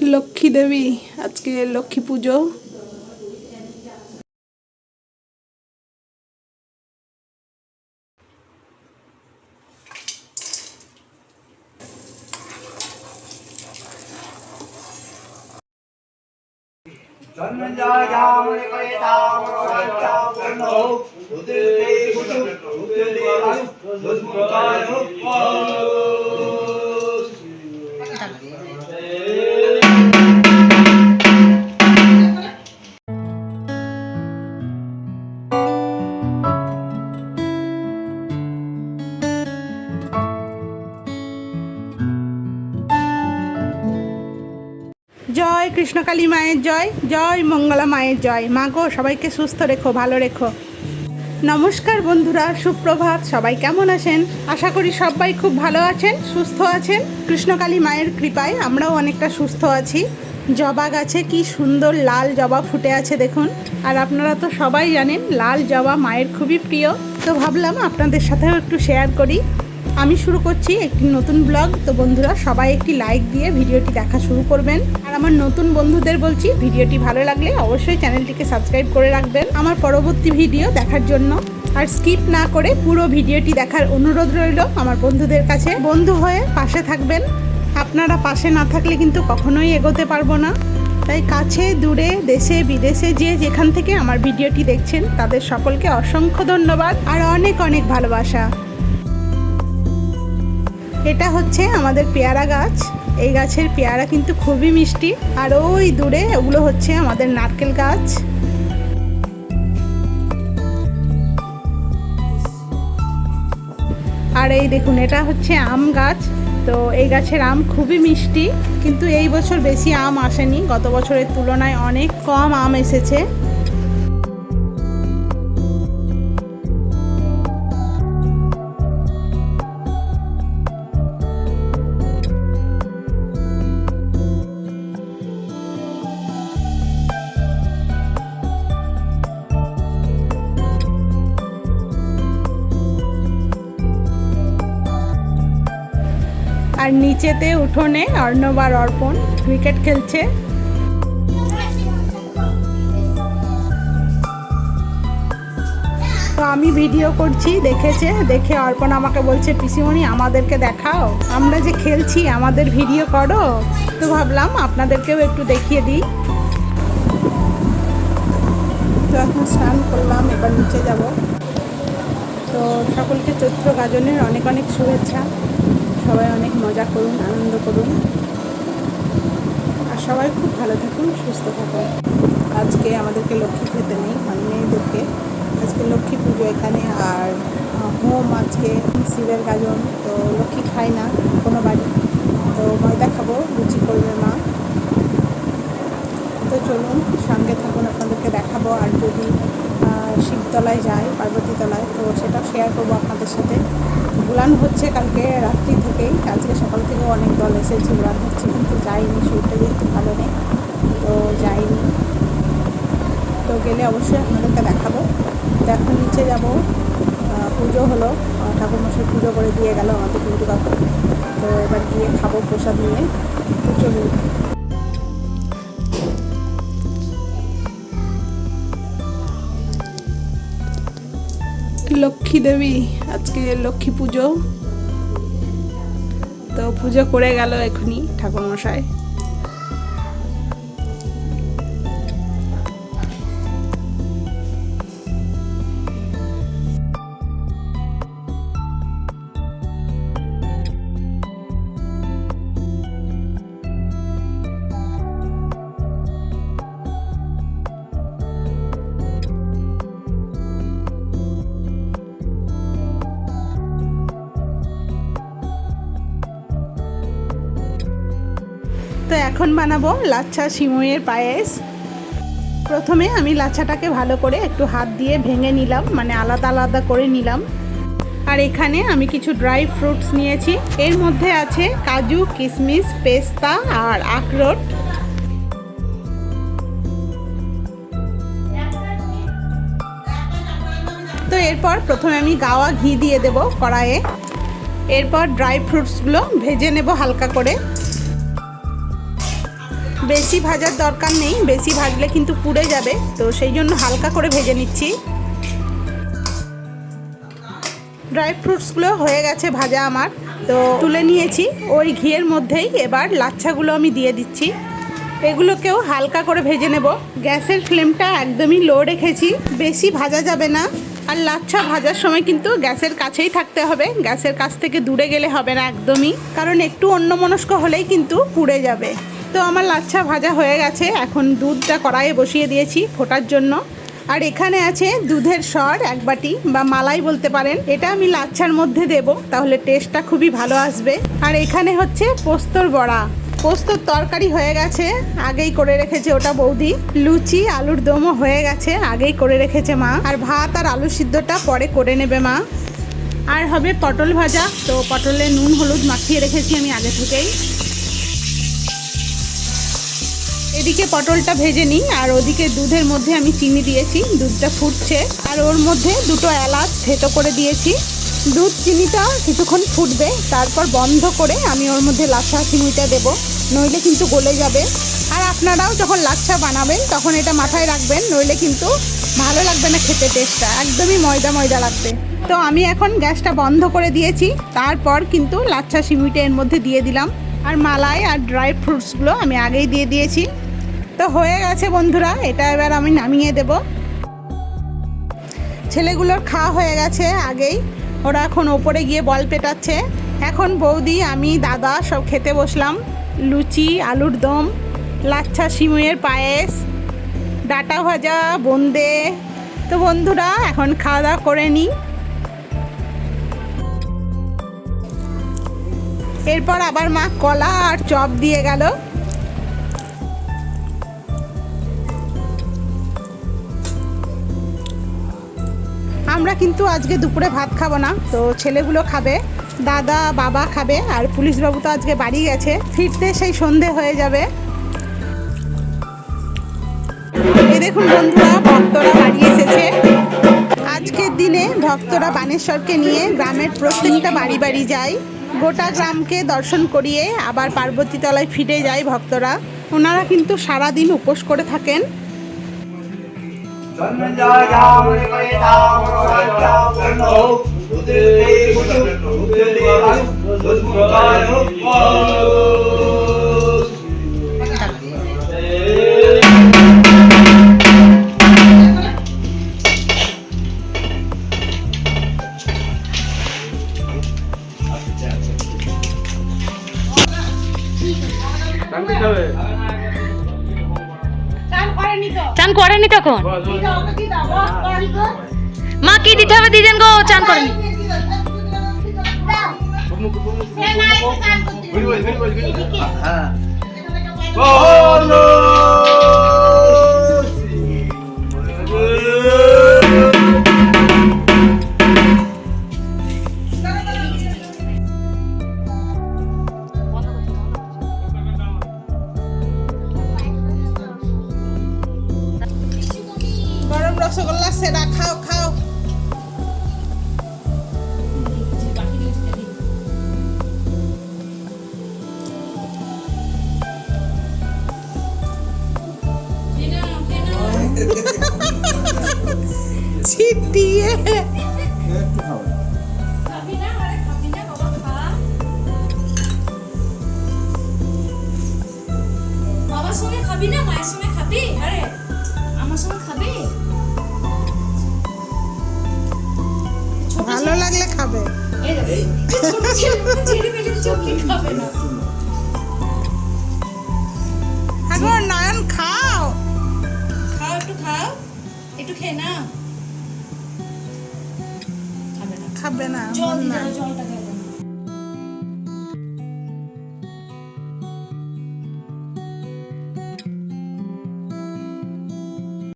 লক্ষ্মী দেবী, আজকে লক্ষ্মী পুজো। জয় কৃষ্ণকালী মায়ের জয়, জয় মঙ্গলা মায়ের জয়। মা গো, সবাইকে সুস্থ রেখো, ভালো রেখো। নমস্কার বন্ধুরা, সুপ্রভাত। সবাই কেমন আছেন? আশা করি সবাই খুব ভালো আছেন, সুস্থ আছেন। কৃষ্ণকালী মায়ের কৃপায় আমরাও অনেকটা সুস্থ আছি। জবা গাছে কি সুন্দর লাল জবা ফুটে আছে দেখুন। আর আপনারা তো সবাই জানেন লাল জবা মায়ের খুবই প্রিয়, তো ভাবলাম আপনাদের সাথেও একটু শেয়ার করি। আমি শুরু করছি একটি নতুন ব্লগ। তো বন্ধুরা, সবাই একটি লাইক দিয়ে ভিডিওটি দেখা শুরু করবেন। আর আমার নতুন বন্ধুদের বলছি, ভিডিওটি ভালো লাগলে অবশ্যই চ্যানেলটিকে সাবস্ক্রাইব করে রাখবেন আমার পরবর্তী ভিডিও দেখার জন্য। আর স্কিপ না করে পুরো ভিডিওটি দেখার অনুরোধ রইল আমার বন্ধুদের কাছে। বন্ধু হয়ে পাশে থাকবেন। আপনারা পাশে না থাকলে কিন্তু কখনোই এগোতে পারবো না। তাই কাছে দূরে দেশে বিদেশে যে যেখান থেকে আমার ভিডিওটি দেখছেন তাদের সকলকে অসংখ্য ধন্যবাদ আর অনেক অনেক ভালোবাসা। এটা হচ্ছে আমাদের পেয়ারা গাছ। এই গাছের পেয়ারা কিন্তু খুবই মিষ্টি। আর ওই দূরে ওগুলো হচ্ছে আমাদের নারকেল গাছ। আর এই দেখুন, এটা হচ্ছে আম গাছ। তো এই গাছের আম খুবই মিষ্টি, কিন্তু এই বছর বেশি আম আসেনি। গত বছরের তুলনায় অনেক কম আম এসেছে। আর নিচেতে উঠোনে অর্ণব আর অর্পণ ক্রিকেট খেলছে। তো আমি ভিডিও করছি, দেখে অর্পণ আমাকে বলছে, পিসিমণি আমাদেরকে দেখাও, আমরা যে খেলছি আমাদের ভিডিও করো। তো ভাবলাম আপনাদেরকেও একটু দেখিয়ে দিই। তো এখন স্নান করলাম, এবার নিচে যাব। তো সকলকে চৈত্র গাজনের অনেক অনেক শুভেচ্ছা। সবাই অনেক মজা করুন, আনন্দ করুন, আর সবাই খুব ভালো থাকুন, সুস্থ থাকুন। আজকে আমাদেরকে লক্ষ্মী খেতে নেই, মানে মেয়েদেরকে। আজকে লক্ষ্মী পুজো এখানে। আর হোম আজকে শিবের গাজন। তো লক্ষ্মী খায় না কোনো বাড়ি। তো ময়দা খাবো, লুচি করবে মা। তো চলুন সঙ্গে থাকুন, আপনাদেরকে দেখাবো। আর যদি শিবতলায় যাই, পার্বতীতলায়, তো সেটাও শেয়ার করবো আপনাদের সাথে। উড়ান হচ্ছে কালকে রাত্রি থেকেই, আজকে সকাল থেকেও অনেক দল এসেছে, উড়ান হচ্ছে, কিন্তু যাইনি, শরীরটা যেহেতু ভালো নেই তো যাইনি। তো গেলে অবশ্যই আপনাদেরকে দেখাবো। তো এখন নিচে যাব। পুজো হলো, ঠাকুরমশাই পুজো করে দিয়ে গেল আমাদের কিন্তু কাকু। তো এবার গিয়ে খাবো প্রসাদ নিয়ে। তো চলুন। লক্ষ্মী দেবী, আজকে লক্ষ্মী পুজো। তো পুজো করে গেল এখনই ঠাকুরমশাই। তো এখন বানাবো লাচ্ছা সিমইয়ের পায়েস। প্রথমে আমি লাচ্ছাটাকে ভালো করে একটু হাত দিয়ে ভেঙে নিলাম, মানে আলাদা আলাদা করে নিলাম। আর এখানে আমি কিছু ড্রাই ফ্রুটস নিয়েছি। এর মধ্যে আছে কাজু, কিশমিশ, পেস্তা আর আখরোট। তো এরপর প্রথমে আমি গাওয়া ঘি দিয়ে দেব কড়াইয়ে। এরপর ড্রাই ফ্রুটসগুলো ভেজে নেব হালকা করে। বেশি ভাজার দরকার নেই, বেশি ভাজলে কিন্তু পুড়ে যাবে, তো সেই জন্য হালকা করে ভেজে নিচ্ছি। ড্রাই ফ্রুটসগুলো হয়ে গেছে ভাজা আমার, তো তুলে নিয়েছি। ওই ঘিয়ের মধ্যেই এবার লাচ্ছাগুলো আমি দিয়ে দিচ্ছি। এগুলোকেও হালকা করে ভেজে নেব। গ্যাসের ফ্লেমটা একদমই লো রেখেছি, বেশি ভাজা যাবে না। আর লাচ্ছা ভাজার সময় কিন্তু গ্যাসের কাছেই থাকতে হবে, গ্যাসের কাছ থেকে দূরে গেলে হবে না একদমই, কারণ একটু অন্যমনস্ক হলেই কিন্তু পুড়ে যাবে। তো আমার লাচ্ছা ভাজা হয়ে গেছে, এখন দুধটা কড়াইয়ে বসিয়ে দিয়েছি ফোটার জন্য। আর এখানে আছে দুধের সর 1 বাটি বা মালাই বলতে পারেন, এটা আমি লাচ্ছার মধ্যে দেব, তাহলে টেস্টটা খুবই ভালো আসবে। আর এখানে হচ্ছে পোস্তর বড়া, পোস্তর তরকারি হয়ে গেছে, আগেই করে রেখেছে ওটা বৌদি। লুচি আলুর দমও হয়ে গেছে, আগেই করে রেখেছে মা। আর ভাত আর আলু সিদ্ধটা পরে করে নেবে মা। আর হবে পটল ভাজা, তো পটলে নুন হলুদ মাখিয়ে রেখেছি আমি আগে থেকেই। এদিকে পটলটা ভেজে নিই, আর ওদিকে দুধের মধ্যে আমি চিনি দিয়েছি, দুধটা ফুটছে। আর ওর মধ্যে 2টো এলাচ থেতো করে দিয়েছি। দুধ চিনিটা কিছুক্ষণ ফুটবে, তারপর বন্ধ করে আমি ওর মধ্যে লাচ্ছা চিনিটা দেবো, নইলে কিন্তু গলে যাবে। আর আপনারাও যখন লাচ্ছা বানাবেন তখন এটা মাথায় রাখবেন, নইলে কিন্তু ভালো লাগবে না খেতে, টেস্টটা একদমই ময়দা ময়দা লাগবে। তো আমি এখন গ্যাসটা বন্ধ করে দিয়েছি, তারপর কিন্তু লাচ্ছা সিমুইটা এর মধ্যে দিয়ে দিলাম। আর মালাই আর ড্রাই ফ্রুটসগুলো আমি আগেই দিয়ে দিয়েছি। তো হয়ে গেছে বন্ধুরা, এটা এবার আমি নামিয়ে দেব। ছেলেগুলোর খাওয়া হয়ে গেছে আগেই, ওরা এখন ওপরে গিয়ে বল পেটাচ্ছে। এখন বৌদি আমি দাদা সব খেতে বসলাম। লুচি আলুর দম, লাচ্ছা সিমুইয়ের পায়েস, ডাটা ভাজা, বোঁদে। তো বন্ধুরা এখন খাওয়া দাওয়া করে নিই। এরপর আবার মা কলা আর চপ দিয়ে গেল। আমরা কিন্তু আজকে দুপুরে ভাত খাবো না, তো ছেলেগুলো খাবে, দাদা বাবা খাবে, আর পুলিশবাবু তো আজকে বাড়ি গেছে, ফিরতে সেই সন্ধে হয়ে যাবে। এই দেখুন বন্ধুরা, ভক্তরা বাড়ি এসেছে। আজকের দিনে ভক্তরা বানেশ্বরকে নিয়ে গ্রামের প্রত্যেকটা বাড়ি বাড়ি যায়, গোটা গ্রামকে দর্শন করিয়ে আবার পার্বতীতলায় ফিরে যায় ভক্তরা। ওনারা কিন্তু সারাদিন উপোস করে থাকেন। চান করেনি তখন মা কি দিতে হবে দিদেন গো, চান করেনি। গরম রসগোল্লা সেরা, খাও খাও। ছিটিয়ে বাবার সঙ্গে খাবি না, মায়ের সঙ্গে খাবি, আরে আমার সঙ্গে খাবি। ভালো লাগলে খাবে। এখন নয়ন খাও, খাও একটু, খাও একটু, খেয়ে না। খাবে না, খাবে না, জল দিতে হবে, জলটা